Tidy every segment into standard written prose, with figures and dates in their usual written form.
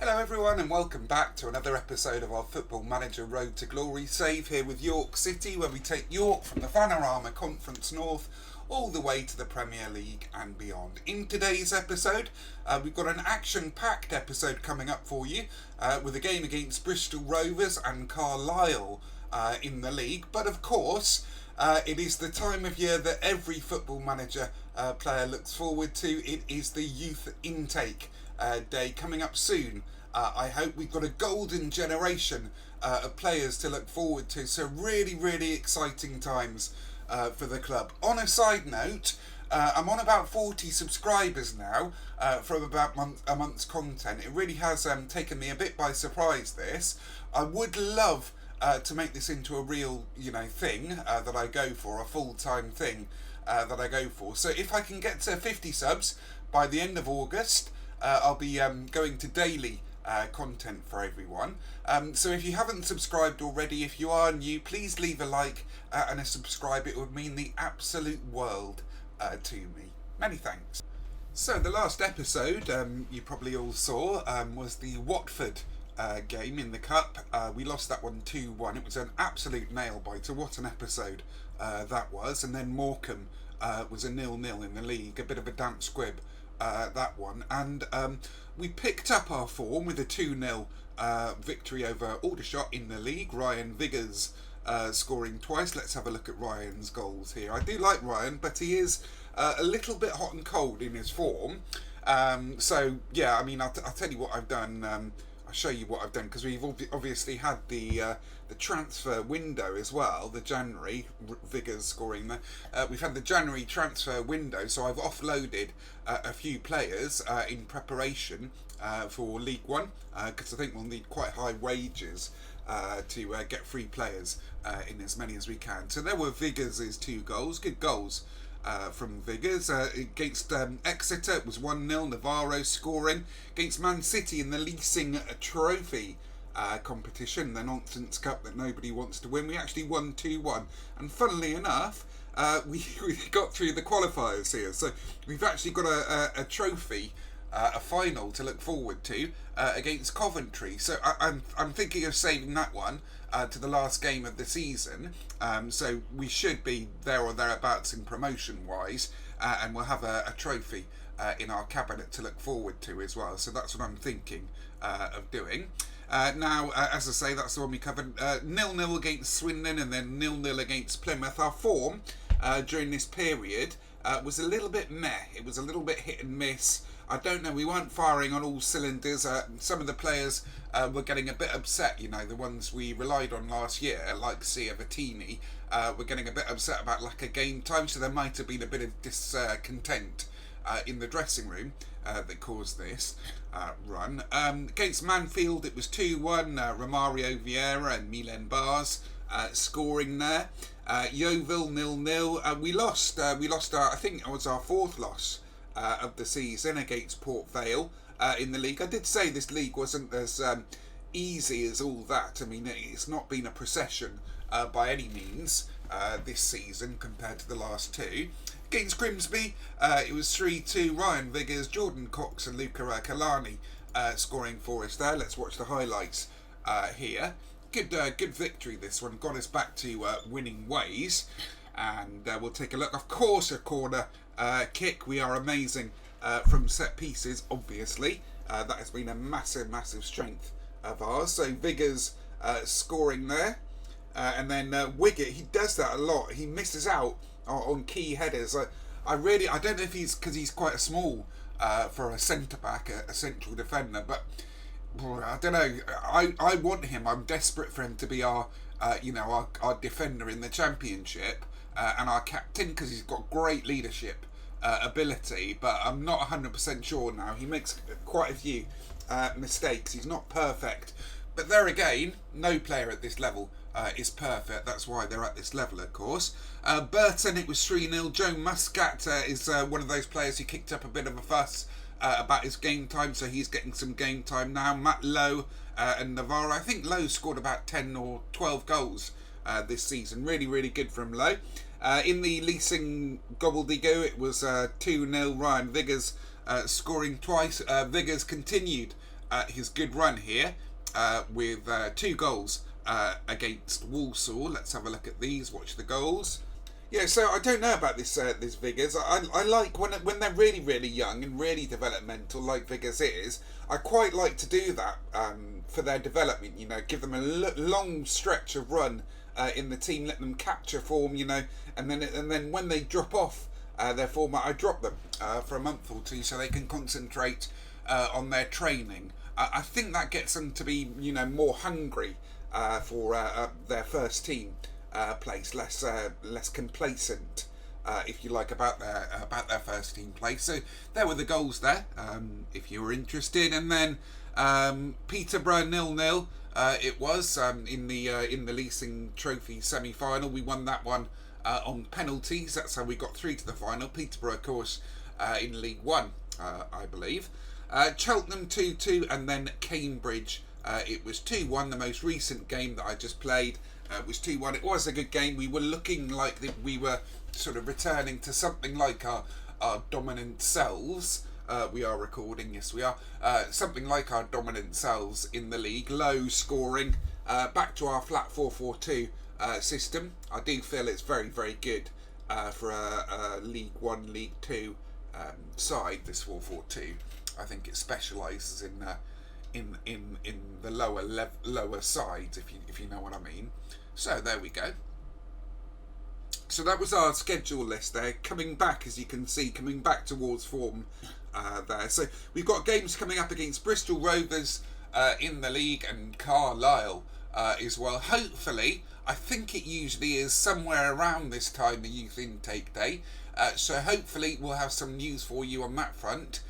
Hello everyone and welcome back to another episode of our Football Manager Road to Glory save here with York City, where we take York from the Vanarama Conference North all the way to the Premier League and beyond. In today's episode, we've got an action-packed episode coming up for you with a game against Bristol Rovers and Carlisle in the league. But of course, it is the time of year that every Football Manager player looks forward to. It is the youth intake day coming up soon. I hope we've got a golden generation of players to look forward to. So really exciting times for the club. On a side note, I'm on about 40 subscribers now from about a month's content. It really has taken me a bit by surprise, this. I would love to make this into a real, thing that I go for, a full-time thing that I go for. So if I can get to 50 subs by the end of August, I'll be going to daily content for everyone. So if you haven't subscribed already, if you are new, please leave a like and a subscribe. It would mean the absolute world to me. Many thanks. So the last episode you probably all saw was the Watford game in the Cup. We lost that one 2-1. It was an absolute nail-biter. What an episode that was. And then Morecambe was a 0-0 in the league. A bit of a damp squib, that one. And we picked up our form with a 2-0 victory over Aldershot in the league. Ryan Viggers scoring twice. Let's have a look at Ryan's goals here. I do like Ryan, but he is a little bit hot and cold in his form. So yeah, I mean, I'll tell you what I've done. I'll show you what I've done, because we've obviously had the transfer window as well, the January, Viggers scoring there. We've had the January transfer window, so I've offloaded a few players in preparation for League One, because I think we'll need quite high wages to get free players in as many as we can. So there were Viggers' 2 goals, good goals from Viggers. Against Exeter it was 1-0, Navarro scoring. Against Man City in the leasing trophy competition, the nonsense cup that nobody wants to win, we actually won 2-1, and funnily enough we got through the qualifiers here, so we've actually got a trophy, a final to look forward to against Coventry. So I'm thinking of saving that one to the last game of the season, so we should be there or thereabouts in promotion wise, and we'll have a trophy in our cabinet to look forward to as well. So that's what I'm thinking of doing. Now, as I say, that's the one we covered. 0-0 against Swindon and then 0-0 against Plymouth. Our form during this period was a little bit meh. It was a little bit hit and miss. I don't know, we weren't firing on all cylinders. Some of the players were getting a bit upset, the ones we relied on last year, like Sia Vattini, were getting a bit upset about lack of game time, so there might have been a bit of discontent in the dressing room that caused this run. Against Manfield it was 2-1, Romario Vieira and Milen Bars scoring there. Yeovil 0-0. We lost our, I think it was our 4th loss of the season against Port Vale in the league. I did say this league wasn't as easy as all that. I mean, it's not been a procession by any means this season compared to the last 2. Against Grimsby, it was 3-2. Ryan Viggers, Jordan Cox and Luca Kalani scoring for us there. Let's watch the highlights here. Good victory, this one. Got us back to winning ways. And we'll take a look. Of course, a corner kick. We are amazing from set pieces, obviously. That has been a massive strength of ours. So Viggers scoring there. And then Wiggett, he does that a lot. He misses out on key headers. I don't know if he's because he's quite a small for a centre-back, a central defender, but I don't know. I want him. I'm desperate for him to be our defender in the Championship and our captain, because he's got great leadership ability, but I'm not 100% sure now. He makes quite a few mistakes. He's not perfect, but there again, no player at this level is perfect. That's why they're at this level, of course. Burton, it was 3-0. Joe Muscat is one of those players who kicked up a bit of a fuss about his game time, so he's getting some game time now. Matt Lowe and Navarro. I think Lowe scored about 10 or 12 goals this season. Really good from Lowe. In the leasing gobbledygook, it was 2-0. Ryan Viggers scoring twice. Viggers continued his good run here with 2 goals against Walsall. Let's have a look at these. Watch the goals. Yeah, so I don't know about this Viggers. I like when they're really young and really developmental, like Viggers is. I quite like to do that for their development. You know, give them a long stretch of run in the team, let them capture form. You know, and then when they drop off their form, I drop them for a month or 2 so they can concentrate on their training. I think that gets them to be more hungry for their first team place, less complacent, if you like, about their first team place. So there were the goals there, if you were interested. And then Peterborough 0-0. It was in the Leasing Trophy semi-final. We won that one on penalties. That's how we got through to the final. Peterborough, of course, in League One, I believe. Cheltenham 2-2, and then Cambridge. It was 2-1. The most recent game that I just played was 2-1. It was a good game. We were looking like we were sort of returning to something like our dominant selves. We are recording, yes we are. Something like our dominant selves in the league. Low scoring. Back to our flat 4-4-2 system. I do feel it's very good for a League 1, League 2 side, this 4-4-2. I think it specialises in the lower sides, if you know what I mean. So there we go. So that was our schedule list there. Coming back, as you can see, coming back towards form there. So we've got games coming up against Bristol Rovers in the league and Carlisle as well. Hopefully, I think it usually is somewhere around this time, the youth intake day. So hopefully we'll have some news for you on that front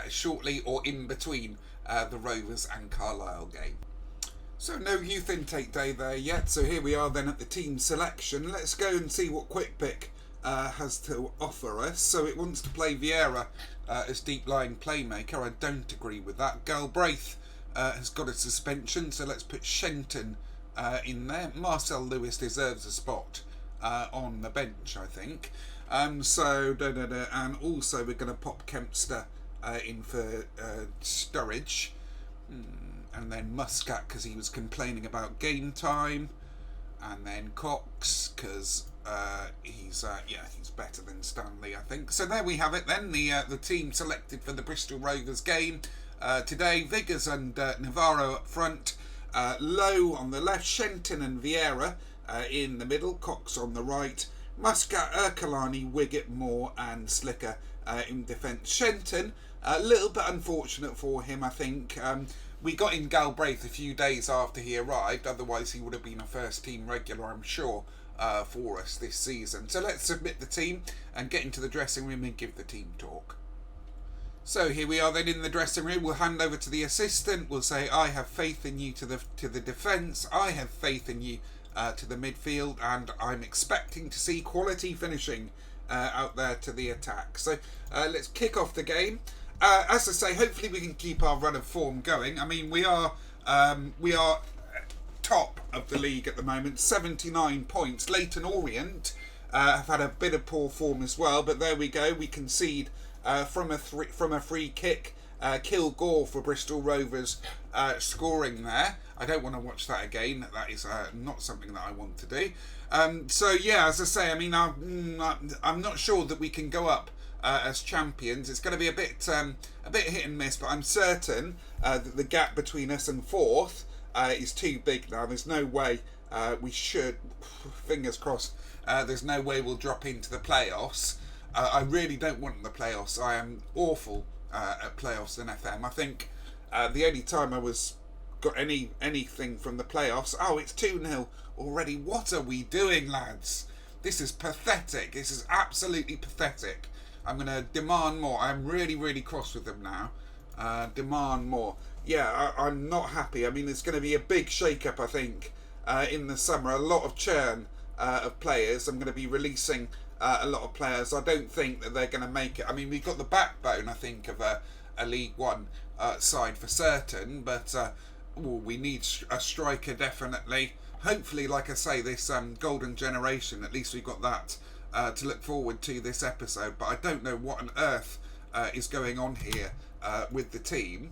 shortly, or in between the Rovers and Carlisle game. So no youth intake day there yet, so here we are then at the team selection. Let's go and see what Quick Pick has to offer us. So it wants to play Vieira as deep-lying playmaker. I don't agree with that. Galbraith has got a suspension, so let's put Shenton in there. Marcel Lewis deserves a spot on the bench, I think. And also we're going to pop Kempster in for Sturridge. And then Muscat because he was complaining about game time, and then Cox because he's better than Stanley, I think. So there we have it then, the team selected for the Bristol Rovers game today. Viggers and Navarro up front, Lowe on the left, Shenton and Vieira in the middle, Cox on the right, Muscat, Ercolani, Wiggett, Moore and Slicker in defence. Shenton, a little bit unfortunate for him, I think. We got in Galbraith a few days after he arrived, otherwise he would have been a first team regular, I'm sure, for us this season. So let's submit the team and get into the dressing room and give the team talk. So here we are then in the dressing room. We'll hand over to the assistant. We'll say, I have faith in you to the defence. I have faith in you to the midfield, and I'm expecting to see quality finishing out there to the attack. So let's kick off the game. As I say, hopefully we can keep our run of form going. I mean, we are top of the league at the moment, 79 points. Leyton Orient have had a bit of poor form as well, but there we go. We concede from a free kick. Kilgore for Bristol Rovers scoring there. I don't want to watch that again. That is not something that I want to do. So yeah, as I say, I mean, I'm not sure that we can go up as champions. It's going to be a bit hit and miss, but I'm certain that the gap between us and fourth is too big now. There's no way we should, fingers crossed, there's no way we'll drop into the playoffs. I really don't want the playoffs. I am awful at playoffs and FM. I think the only time I got anything from the playoffs, it's 2-0 already. What are we doing, lads? This is pathetic. This is absolutely pathetic. I'm going to demand more. I'm really cross with them now. Demand more. Yeah, I'm not happy. I mean, there's going to be a big shake-up, I think, in the summer. A lot of churn of players. I'm going to be releasing a lot of players. I don't think that they're going to make it. I mean, we've got the backbone, I think, of a League One side for certain, but we need a striker, definitely. Hopefully, like I say, this golden generation, at least we've got that to look forward to this episode. But I don't know what on earth is going on here with the team.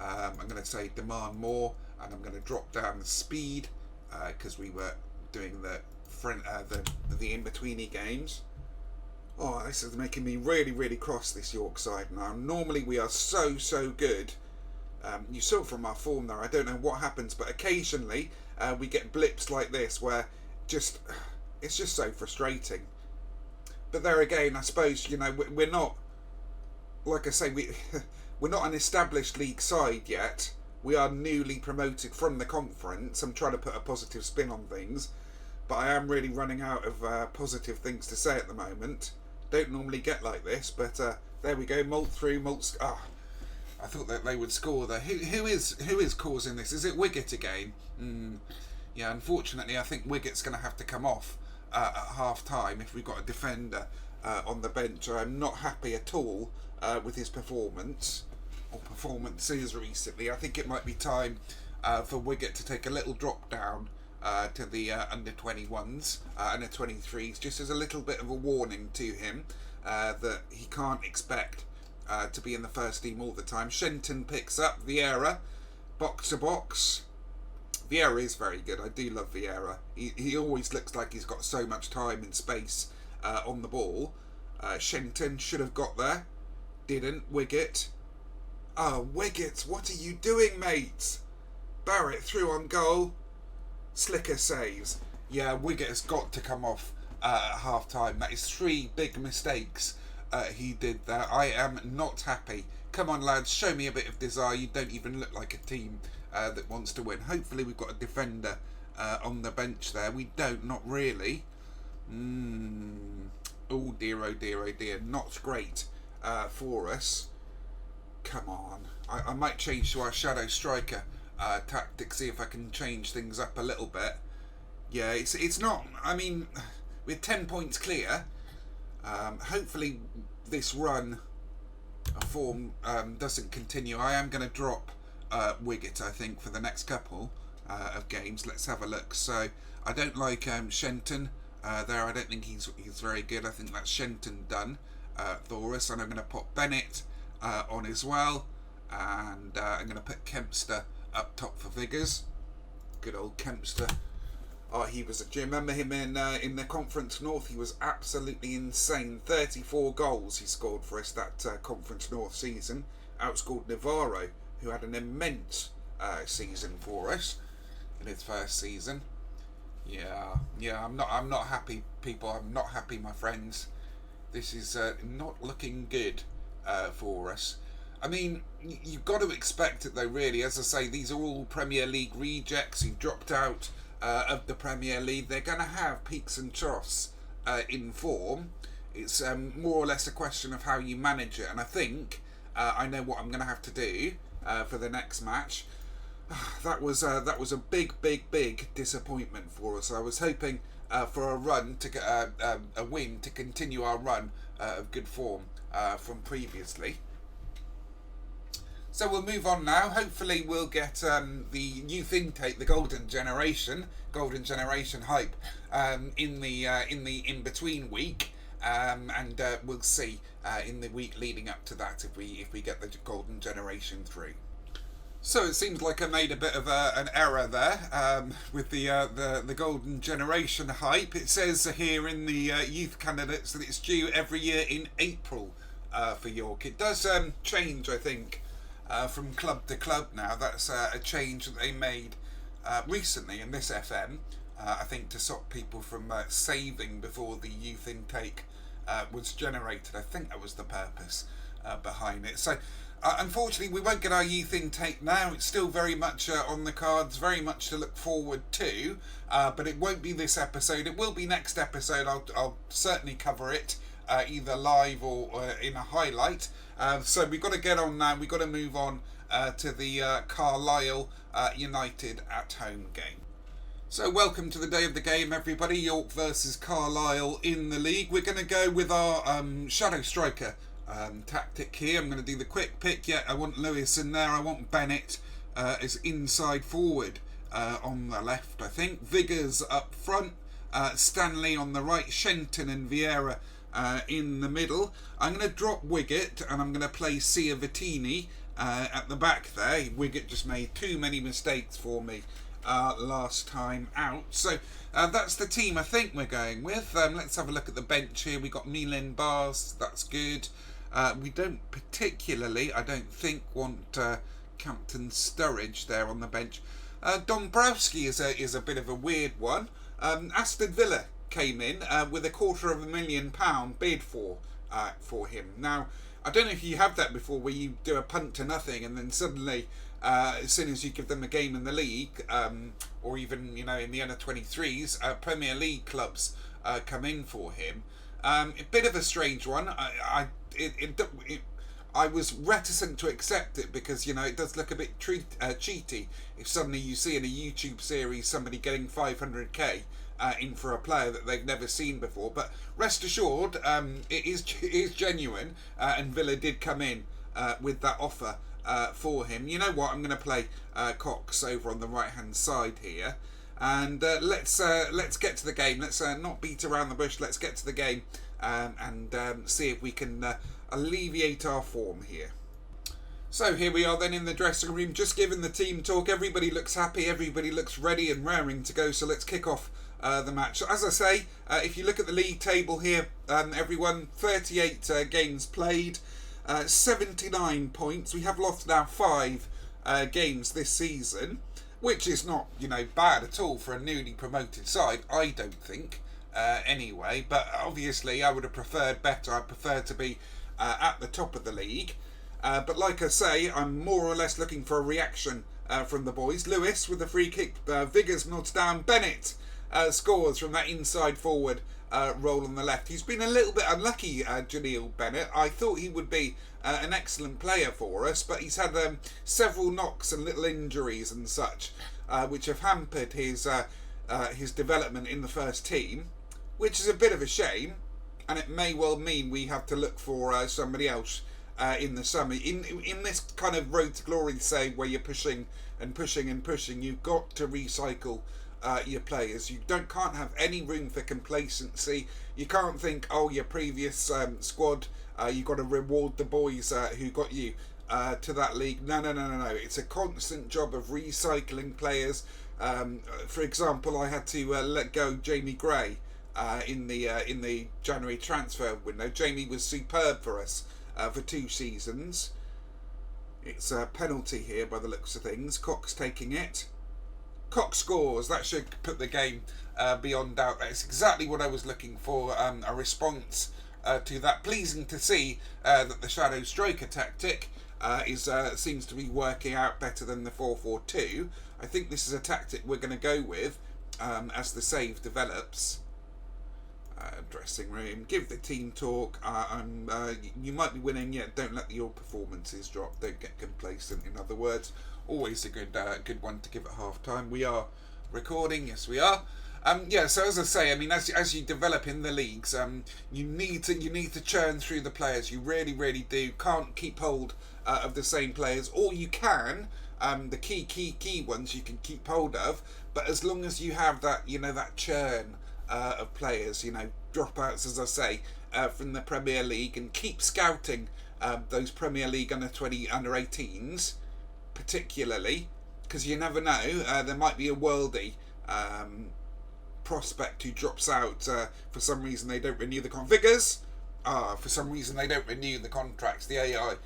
I'm going to say demand more, and I'm going to drop down the speed because we were doing the in-betweeny games. Oh, this is making me really, really cross, this York side now. Normally we are so good. You saw from our form there, I don't know what happens, but occasionally we get blips like this where it's just so frustrating. But there again, I suppose, we're not, like I say, we're not an established league side yet. We are newly promoted from the conference. I'm trying to put a positive spin on things, but I am really running out of positive things to say at the moment. Don't normally get like this, but there we go. Molt through, Molt. I thought that they would score there. Who is causing this? Is it Wiggett again? Yeah, unfortunately, I think Wiggett's going to have to come off at half time if we've got a defender on the bench. I'm not happy at all with his performance or performances recently. I think it might be time for Wiggett to take a little drop down to the under 21s, under 23s, just as a little bit of a warning to him that he can't expect to be in the first team all the time. Shenton picks up Vieira, box to box. Vieira is very good. I do love Vieira. He always looks like he's got so much time and space on the ball. Shenton should have got there, didn't. Wiggett. Oh, Wiggett, what are you doing, mate? Barrett through on goal. Slicker saves. Yeah, Wiggett has got to come off at half time. That is 3 big mistakes he did there. I am not happy. Come on, lads, show me a bit of desire. You don't even look like a team that wants to win. Hopefully we've got a defender on the bench there. We don't, not really. Oh dear, oh dear, oh dear. Not great for us. Come on. I might change to our shadow striker tactic, see if I can change things up a little bit. Yeah, it's not, I mean, we're 10 points clear. Hopefully this run of form doesn't continue. I am going to drop Wiggett, I think, for the next couple of games. Let's have a look. So I don't like Shenton there. I don't think he's very good. I think that's Shenton done for us, and I'm going to put Bennett on as well, and I'm going to put Kempster up top for figures. Good old Kempster. Oh, do you remember him in the Conference North? He was absolutely insane. 34 goals he scored for us that Conference North season. Outscored Navarro, who had an immense season for us in his first season. Yeah, I'm not happy, people. I'm not happy, my friends. This is not looking good for us. I mean, you've got to expect it though, really. As I say, these are all Premier League rejects who've dropped out of the Premier League. They're going to have peaks and troughs in form. It's more or less a question of how you manage it. And I think I know what I'm going to have to do for the next match. That was a big disappointment for us. I was hoping for a run to get a win to continue our run of good form from previously. So we'll move on now. Hopefully we'll get the youth intake, the golden generation hype in the in-between week, and we'll see in the week leading up to that if we get the golden generation through. So it seems like I made a bit of an error there with the golden generation hype. It says here in the youth candidates that it's due every year in April for York. It does change, I think. From club to club now. That's a change that they made recently in this FM, I think, to stop people from saving before the youth intake was generated. I think that was the purpose behind it. So unfortunately we won't get our youth intake now. It's still very much on the cards, very much to look forward to, but it won't be this episode. It will be next episode. I'll certainly cover it either live or in a highlight. So we've got to get on now. We've got to move on to the Carlisle United at home game. So welcome to the day of the game, everybody. York versus Carlisle in the league. We're going to go with our shadow striker tactic here. I'm going to do the quick pick. Yeah, I want Lewis in there. I want Bennett as inside forward on the left, I think. Viggers up front. Stanley on the right. Shenton and Vieira in the middle. I'm going to drop Wiggett and I'm going to play Sia Vittini at the back there. Wiggett just made too many mistakes for me last time out. So that's the team I think we're going with. Let's have a look at the bench here. We got Milan Bars, that's good. We don't particularly, I don't think, want Captain Sturridge there on the bench. Dombrowski is a bit of a weird one. Aston Villa came in with a £250,000 bid for him. Now, I don't know if you have that before, where you do a punt to nothing and then suddenly, as soon as you give them a game in the league, or even in the under-23s, Premier League clubs come in for him. A bit of a strange one. I was reticent to accept it because it does look a bit cheaty if suddenly you see in a YouTube series somebody getting 500k in for a player that they've never seen before. But rest assured, it is genuine, and Villa did come in with that offer for him. You know what? I'm going to play Cox over on the right hand side here, and let's get to the game. Let's not beat around the bush. Let's get to the game and see if we can alleviate our form here. So here we are then in the dressing room, just giving the team talk. Everybody looks happy, everybody looks ready and raring to go, so let's kick off the match. So as I say, if you look at the league table here, everyone, 38 games played, 79 points. We have lost now 5 games this season, which is not bad at all for a newly promoted side, I don't think, anyway. But obviously I would have preferred better. I prefer to be at the top of the league, but like I say, I'm more or less looking for a reaction from the boys. Lewis with the free kick, Viggers nods down, Bennett scores from that inside forward role on the left. He's been a little bit unlucky, Janeel Bennett. I thought he would be an excellent player for us, but he's had several knocks and little injuries and such, which have hampered his development in the first team, which is a bit of a shame. And it may well mean we have to look for somebody else in the summer. In this kind of road to glory, say, where you're pushing and pushing and pushing, you've got to recycle your players. You can't have any room for complacency. You can't think, oh, your previous squad, you've got to reward the boys who got you to that league. No. It's a constant job of recycling players. For example, I had to let go Jamie Gray in the January transfer window. Jamie was superb for us for 2 seasons. It's a penalty here by the looks of things. Cox taking it. Cox scores. That should put the game beyond doubt. That's exactly what I was looking for, a response to that. Pleasing to see that the shadow striker tactic seems to be working out better than the 4-4-2. I think this is a tactic we're going to go with as the save develops. Dressing room, give the team talk. You might be winning, yet don't let your performances drop. Don't get complacent. In other words, always a good one to give at half time. We are recording, yes we are. So as I say, I mean, as you develop in the leagues, you need to churn through the players. You really do. Can't keep hold of the same players, or you can. The key ones you can keep hold of, but as long as you have that, that churn of players, dropouts, as I say, from the Premier League, and keep scouting those Premier League under-20, under-18s, particularly, because you never know, there might be a worldie prospect who drops out for some reason. They don't renew the configures. For some reason they don't renew the contracts. The AI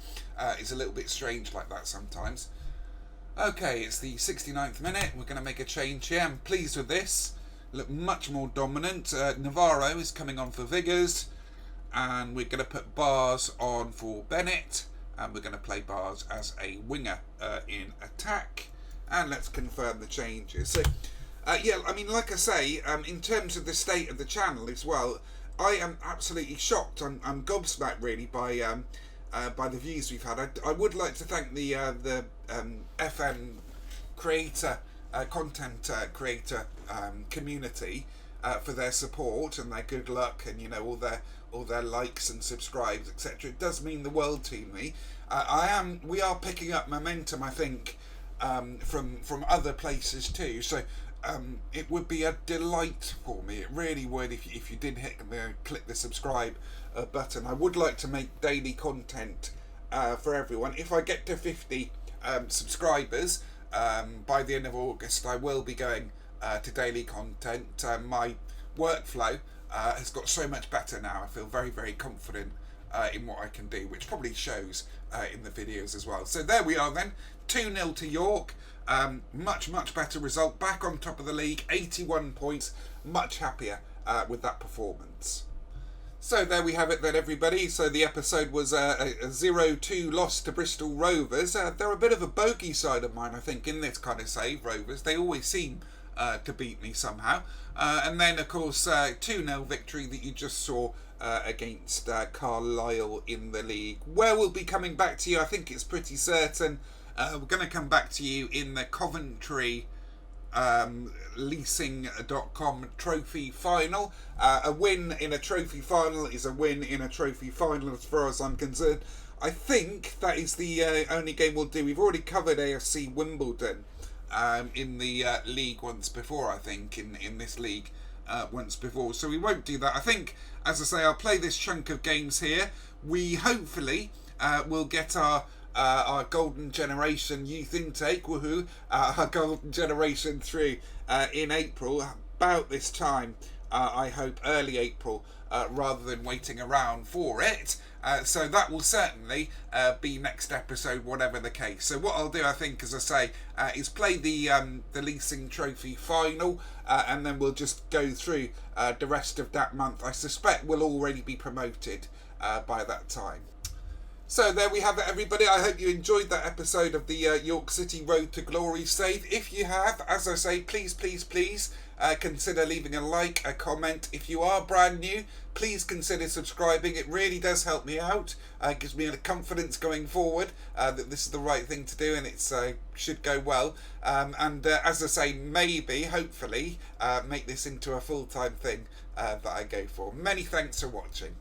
is a little bit strange like that sometimes. Okay, it's the 69th minute. We're going to make a change here. I'm pleased with this. Look much more dominant. Navarro is coming on for Viggers, and we're going to put Bars on for Bennett, and we're going to play Bars as a winger in attack. And let's confirm the changes. So, I mean, like I say, in terms of the state of the channel as well, I am absolutely shocked. I'm gobsmacked really by the views we've had. I would like to thank the FM creator. Content creator community for their support and their good luck, and all their likes and subscribes, etc. It does mean the world to me. We are picking up momentum, I think, from other places too. So it would be a delight for me. It really would if you did click the subscribe button. I would like to make daily content for everyone. If I get to 50 subscribers by the end of August, I will be going to daily content. My workflow has got so much better now. I feel very, very confident in what I can do, which probably shows in the videos as well. So there we are then, 2-0 to York. Much better result, back on top of the league, 81 points, much happier with that performance. So there we have it then, everybody. So the episode was a 0-2 loss to Bristol Rovers. They're a bit of a bogey side of mine, I think, in this kind of save, Rovers. They always seem to beat me somehow. And then, of course, 2-0 victory that you just saw against Carlisle in the league. Where we'll be coming back to you, I think it's pretty certain. We're going to come back to you in the Coventry leasing.com trophy final. A win in a trophy final is a win in a trophy final as far as I'm concerned. I think that is the only game we'll do. We've already covered AFC Wimbledon in the league once before, I think, in this league once before, so we won't do that. I think, as I say, I'll play this chunk of games here. We hopefully will get our golden generation youth intake, woohoo, our golden generation through in April, about this time, I hope early April, rather than waiting around for it. So that will certainly be next episode, whatever the case. So what I'll do, I think, as I say, is play the leasing trophy final, and then we'll just go through the rest of that month. I suspect we'll already be promoted by that time. So there we have it, everybody. I hope you enjoyed that episode of the York City Road to Glory save. If you have, as I say, please consider leaving a like, a comment. If you are brand new, please consider subscribing. It really does help me out. It gives me the confidence going forward that this is the right thing to do, and it should go well. And as I say, maybe, hopefully, make this into a full-time thing that I go for. Many thanks for watching.